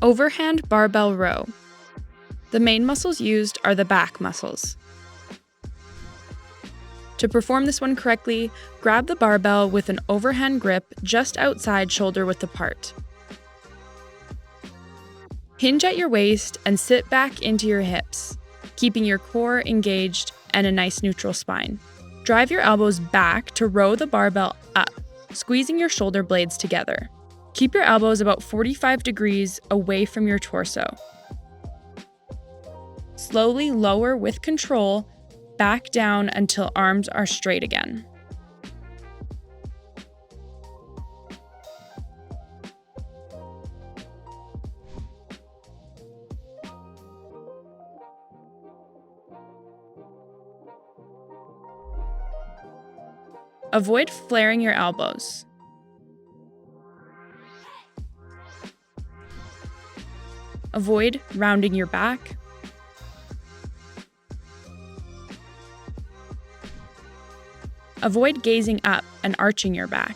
Overhand Barbell Row. The main muscles used are the back muscles. To perform this one correctly, grab the barbell with an overhand grip just outside shoulder width apart. Hinge at your waist and sit back into your hips, keeping your core engaged and a nice neutral spine. Drive your elbows back to row the barbell up, squeezing your shoulder blades together. Keep your elbows about 45 degrees away from your torso. Slowly lower with control, back down until arms are straight again. Avoid flaring your elbows. Avoid rounding your back. Avoid gazing up and arching your back.